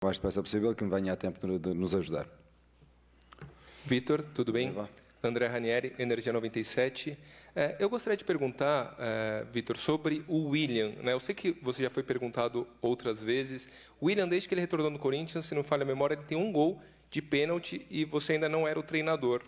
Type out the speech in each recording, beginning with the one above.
o mais depressa possível, que me venha a tempo de nos ajudar. Vitor, tudo bem? André Ranieri, Energia 97. Eu gostaria de perguntar, Vitor, sobre o William. Né? Eu sei que você já foi perguntado outras vezes. O William, desde que ele retornou no Corinthians, se não falha a memória, ele tem um gol de pênalti e você ainda não era o treinador.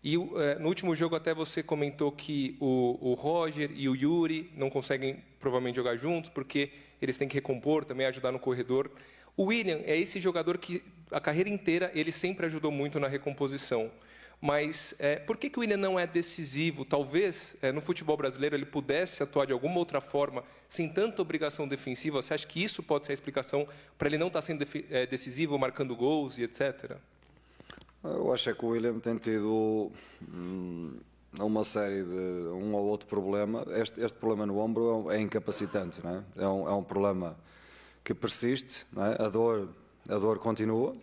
E no último jogo até você comentou que o Roger e o Yuri não conseguem provavelmente jogar juntos porque eles têm que recompor, também ajudar no corredor. O William é esse jogador que a carreira inteira ele sempre ajudou muito na recomposição. Mas por que o William não é decisivo? Talvez no futebol brasileiro ele pudesse atuar de alguma outra forma, sem tanta obrigação defensiva. Você acha que isso pode ser a explicação para ele não estar sendo decisivo, marcando gols e etc.? Eu acho que o William tem tido uma série de um ou outro problema. Este problema no ombro é incapacitante, não é? É um problema que persiste, não é? A dor continua.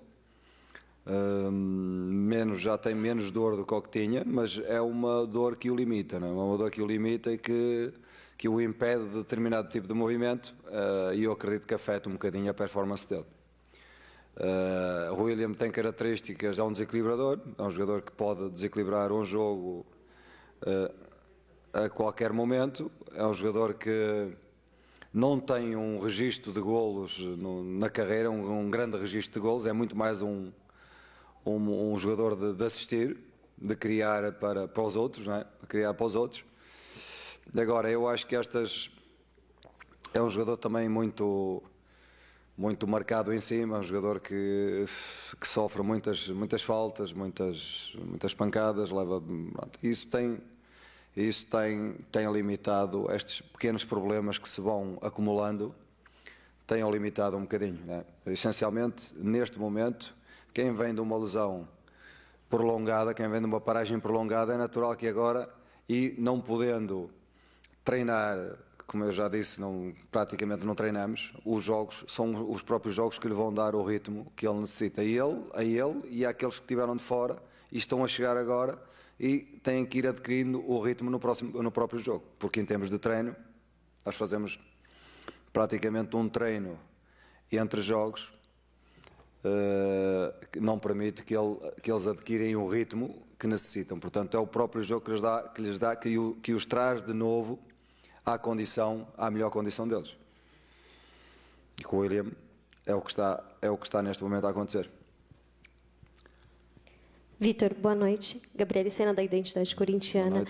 Já tem menos dor do que o que tinha, mas é uma dor que o limita, não é? Uma dor que o limita e que o impede de determinado tipo de movimento, e eu acredito que afeta um bocadinho a performance dele. O William tem características, é um desequilibrador, é um jogador que pode desequilibrar um jogo a qualquer momento, é um jogador que não tem um registro de golos na carreira, um grande registro de golos, é muito mais um jogador de assistir, de criar para os outros, não é? De criar para os outros. Agora, eu acho que é um jogador também muito marcado em cima, um jogador que sofre muitas faltas, muitas pancadas, isso tem limitado estes pequenos problemas que se vão acumulando, tem limitado um bocadinho, né? Essencialmente, neste momento, quem vem de uma lesão prolongada, quem vem de uma paragem prolongada, é natural que agora, e não podendo treinar, como eu já disse, praticamente não treinamos, os jogos são os próprios jogos que lhe vão dar o ritmo que ele necessita, a ele e àqueles que estiveram de fora e estão a chegar agora e têm que ir adquirindo o ritmo no próprio jogo, porque em termos de treino, nós fazemos praticamente um treino entre jogos, que não permite que eles adquirem o ritmo que necessitam. Portanto, é o próprio jogo que os traz de novo à melhor condição deles. E com o William é o que está neste momento a acontecer. Vitor, boa noite. Gabriele Sena, da Identidade Corintiana.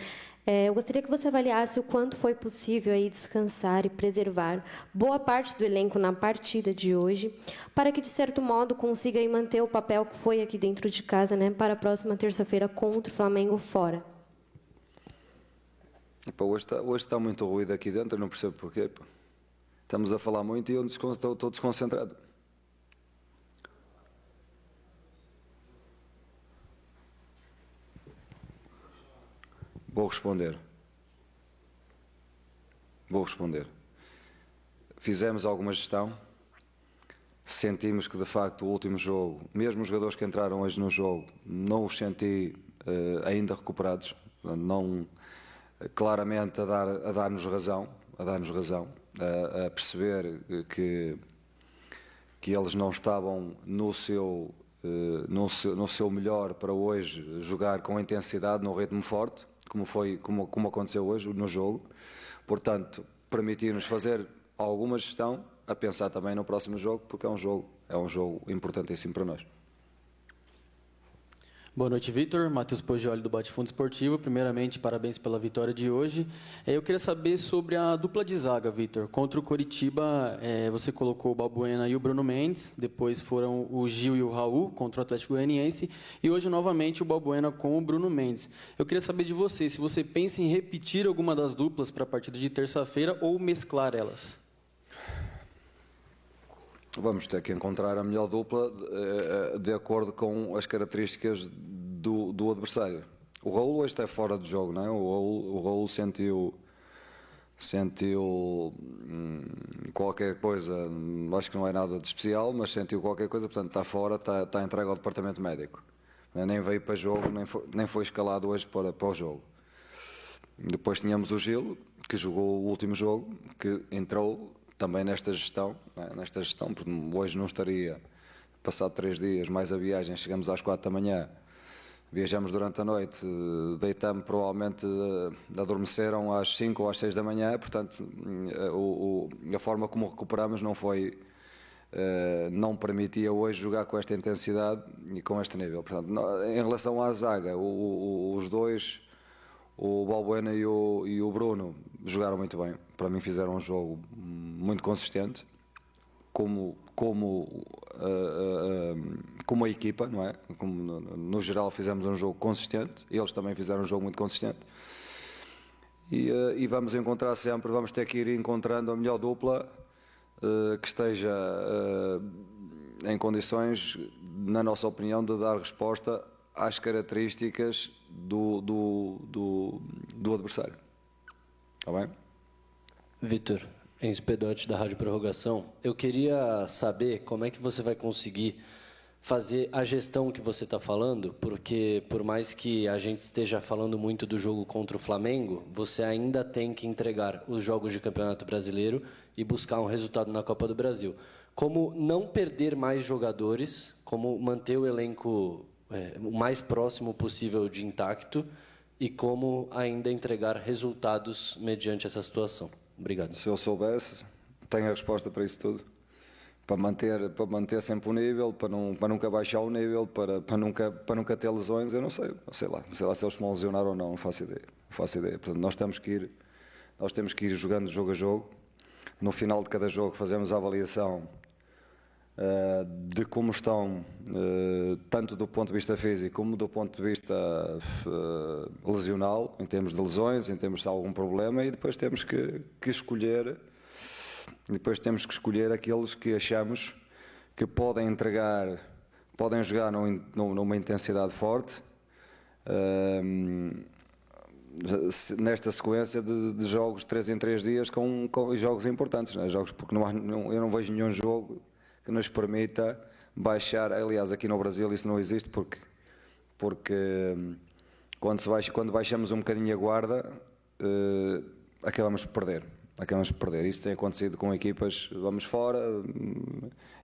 Eu gostaria que você avaliasse o quanto foi possível aí descansar e preservar boa parte do elenco na partida de hoje, para que, de certo modo, consiga aí manter o papel que foi aqui dentro de casa, né, para a próxima terça-feira contra o Flamengo fora. Hoje está muito ruído aqui dentro, eu não percebo porquê. Estamos a falar muito e eu estou desconcentrado. Vou responder. Fizemos alguma gestão, sentimos que de facto o último jogo, mesmo os jogadores que entraram hoje no jogo, não os senti ainda recuperados, claramente a dar-nos razão, a perceber que eles não estavam no seu melhor para hoje jogar com intensidade, num ritmo forte, como aconteceu hoje no jogo. Portanto, permitir-nos fazer alguma gestão, a pensar também no próximo jogo, porque é um jogo importantíssimo para nós. Boa noite, Vitor. Matheus Poggioli, do Bate-Fundo Esportivo. Primeiramente, parabéns pela vitória de hoje. Eu queria saber sobre a dupla de zaga, Vitor. Contra o Coritiba, você colocou o Balbuena e o Bruno Mendes. Depois foram o Gil e o Raul contra o Atlético Goianiense. E hoje, novamente, o Balbuena com o Bruno Mendes. Eu queria saber de você, se você pensa em repetir alguma das duplas para a partida de terça-feira ou mesclar elas. Vamos ter que encontrar a melhor dupla de acordo com as características do adversário. O Raul hoje está fora de jogo, não é? O Raul sentiu qualquer coisa, acho que não é nada de especial, mas sentiu qualquer coisa, portanto está fora, está entregue ao departamento médico. Nem veio para jogo, nem foi escalado hoje para o jogo. Depois tínhamos o Gil, que jogou o último jogo, que entrou também nesta gestão, porque hoje não estaria passado 3 dias, mais a viagem, chegamos às 4 da manhã, viajamos durante a noite, deitamos, provavelmente adormeceram às 5 ou às 6 da manhã, portanto, a forma como recuperamos não foi, não permitia hoje jogar com esta intensidade e com este nível. Portanto, em relação à zaga, os dois, o Balbuena e o Bruno, jogaram muito bem. Para mim fizeram um jogo muito consistente, como a equipa, não é? Como no geral fizemos um jogo consistente, eles também fizeram um jogo muito consistente. E vamos encontrar sempre, vamos ter que ir encontrando a melhor dupla que esteja em condições, na nossa opinião, de dar resposta às características do adversário. Está bem? Vítor, Enzo Pedotti da Rádio Prorrogação, eu queria saber como é que você vai conseguir fazer a gestão que você está falando, porque por mais que a gente esteja falando muito do jogo contra o Flamengo, você ainda tem que entregar os jogos de Campeonato Brasileiro e buscar um resultado na Copa do Brasil. Como não perder mais jogadores, como manter o elenco o mais próximo possível de intacto e como ainda entregar resultados mediante essa situação. Obrigado. Se eu soubesse, tenho a resposta para isso tudo. Para manter sempre o nível, para nunca baixar o nível, para nunca ter lesões, eu não sei lá se eles se vão lesionar ou não faço ideia. Portanto, nós temos que ir jogando jogo a jogo. No final de cada jogo fazemos a avaliação de como estão, tanto do ponto de vista físico como do ponto de vista lesional, em termos de lesões, em termos de algum problema, e depois temos que escolher. Depois temos que escolher aqueles que achamos que podem jogar numa intensidade forte, nesta sequência de jogos 3 em 3 dias com jogos importantes, né? Jogos, porque eu não vejo nenhum jogo que nos permita baixar. Aliás, aqui no Brasil isso não existe, porque quando baixamos um bocadinho a guarda, acabamos por perder. Isso tem acontecido com equipas, vamos fora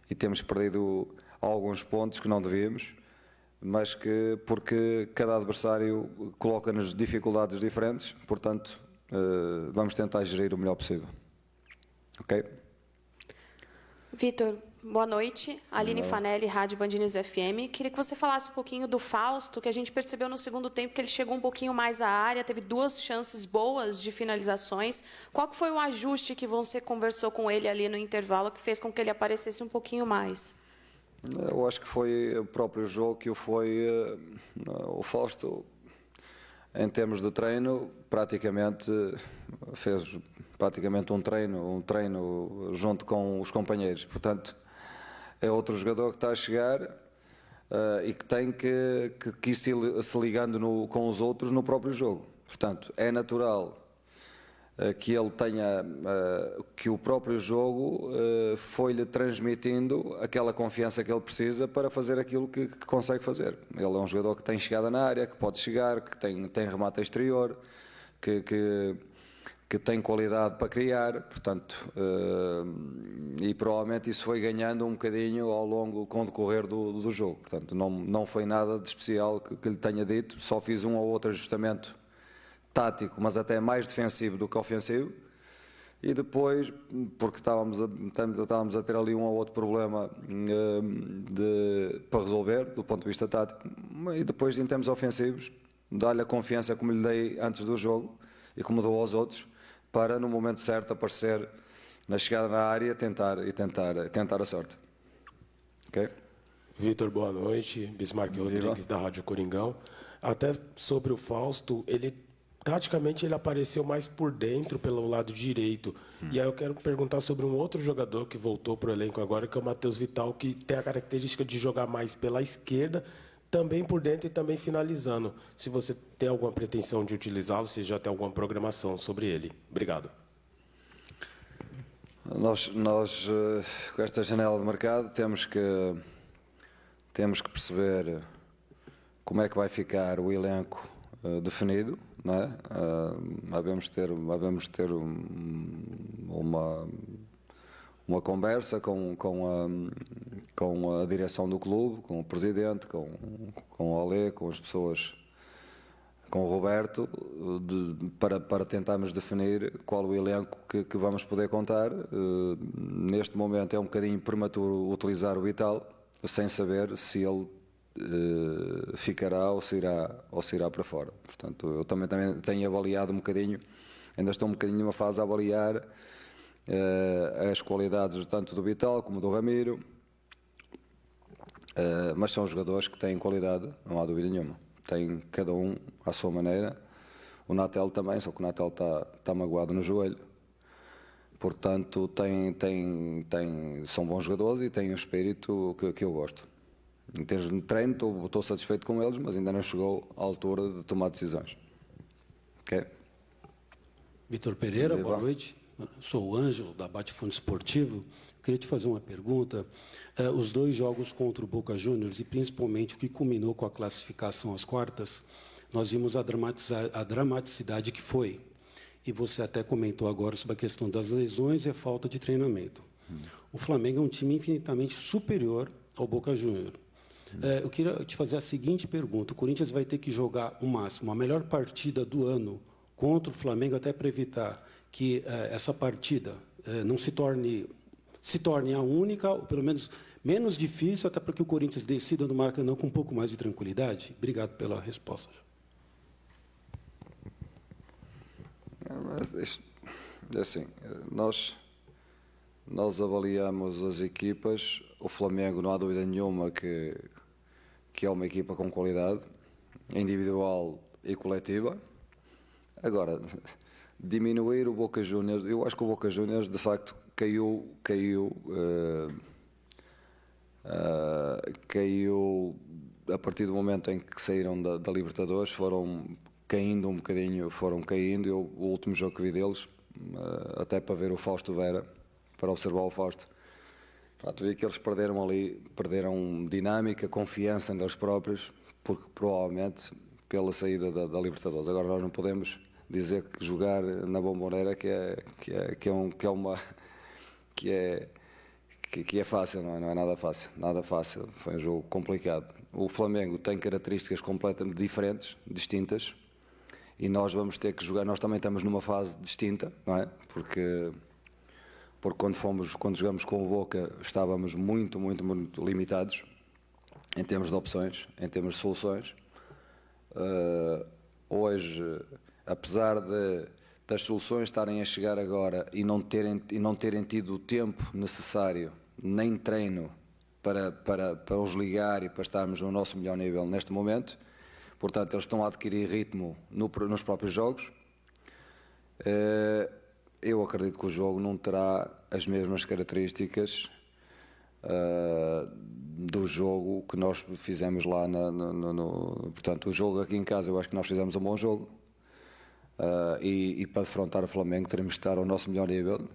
e temos perdido alguns pontos que não devíamos, mas porque cada adversário coloca-nos dificuldades diferentes, portanto, vamos tentar gerir o melhor possível. Ok? Vítor, boa noite. Aline Fanelli, Rádio Band News FM. Queria que você falasse um pouquinho do Fausto, que a gente percebeu no segundo tempo que ele chegou um pouquinho mais à área, teve 2 chances boas de finalizações. Qual que foi o ajuste que você conversou com ele ali no intervalo que fez com que ele aparecesse um pouquinho mais? Eu acho que foi o próprio jogo que o Fausto, em termos de treino, fez praticamente um treino junto com os companheiros. Portanto, é outro jogador que está a chegar e que tem que ir se ligando com os outros no próprio jogo. Portanto, é natural que ele tenha, que o próprio jogo foi-lhe transmitindo aquela confiança que ele precisa para fazer aquilo que consegue fazer. Ele é um jogador que tem chegada na área, que pode chegar, que tem remate exterior, que tem qualidade para criar, portanto, e provavelmente isso foi ganhando um bocadinho com o decorrer do jogo. Portanto, não foi nada de especial que lhe tenha dito, só fiz um ou outro ajustamento tático, mas até mais defensivo do que ofensivo, e depois, porque estávamos a ter ali um ou outro problema para resolver, do ponto de vista tático, e depois, em termos ofensivos, dar-lhe a confiança como lhe dei antes do jogo e como dou aos outros, para no momento certo aparecer na chegada na área tentar a sorte. Ok? Vítor, boa noite. Bismarck Rodrigues da Rádio Coringão. Até sobre o Fausto, taticamente ele apareceu mais por dentro, pelo lado direito. E aí eu quero perguntar sobre um outro jogador que voltou para o elenco agora, que é o Matheus Vital, que tem a característica de jogar mais pela esquerda, também por dentro e também finalizando. Se você tem alguma pretensão de utilizá-lo, se já tem alguma programação sobre ele. Obrigado. Nós com esta janela de mercado, temos que perceber como é que vai ficar o elenco definido, não é? Havemos ter uma conversa com com a direção do clube, com o presidente, com o Olé, com as pessoas, com o Roberto, para tentarmos definir qual o elenco que vamos poder contar. Neste momento é um bocadinho prematuro utilizar o Vital, sem saber se ele ficará ou se irá para fora. Portanto, eu também tenho avaliado um bocadinho, ainda estou um bocadinho numa fase a avaliar as qualidades tanto do Vital como do Ramiro, mas são jogadores que têm qualidade, não há dúvida nenhuma. Tem cada um à sua maneira. O Natel também, só que o Natel está magoado no joelho. Portanto, são bons jogadores e têm um espírito que eu gosto. Em termos de treino, estou satisfeito com eles, mas ainda não chegou à altura de tomar decisões. Ok? Vitor Pereira, boa noite. Sou o Ângelo, da Bate-Fundo Esportivo. Queria te fazer uma pergunta. Os 2 jogos contra o Boca Juniors, e principalmente o que culminou com a classificação às quartas, nós vimos a dramaticidade que foi. E você até comentou agora sobre a questão das lesões e a falta de treinamento. O Flamengo é um time infinitamente superior ao Boca Juniors. Eu queria te fazer a seguinte pergunta. O Corinthians vai ter que jogar o máximo, a melhor partida do ano contra o Flamengo, até para evitar que essa partida não se torne a única, ou pelo menos menos difícil, até para que o Corinthians decida no Maracanã com um pouco mais de tranquilidade? Obrigado pela resposta. Assim, nós avaliamos as equipas. O Flamengo, não há dúvida nenhuma que é uma equipa com qualidade individual e coletiva. Agora, diminuir o Boca Juniors, eu acho que o Boca Juniors de facto caiu a partir do momento em que saíram da Libertadores, foram caindo um bocadinho, o último jogo que vi deles, até para ver o Fausto Vera, para observar o Fausto, vi que eles perderam dinâmica, confiança neles próprios, porque provavelmente pela saída da Libertadores. Agora nós não podemos dizer que jogar na Bombonera que é fácil, não é nada fácil, foi um jogo complicado. O Flamengo tem características completamente diferentes, distintas, e nós vamos ter que jogar. Nós também estamos numa fase distinta, não é? Porque quando jogamos com o Boca estávamos muito limitados em termos de opções, em termos de soluções. Hoje, apesar das soluções estarem a chegar agora e não terem tido o tempo necessário, nem treino para os ligar e para estarmos no nosso melhor nível neste momento, portanto eles estão a adquirir ritmo nos próprios jogos. Eu acredito que o jogo não terá as mesmas características do jogo que nós fizemos lá portanto, o jogo aqui em casa, eu acho que nós fizemos um bom jogo. E para defrontar o Flamengo teremos de estar ao nosso melhor nível.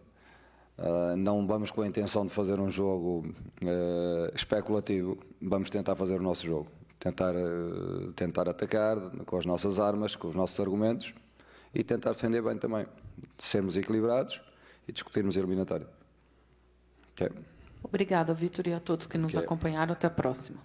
Não vamos com a intenção de fazer um jogo especulativo, vamos tentar fazer o nosso jogo, tentar atacar com as nossas armas, com os nossos argumentos, e tentar defender bem também, sermos equilibrados e discutirmos a eliminatória. Okay. Obrigada, Vitor, e a todos que nos acompanharam. Até a próxima.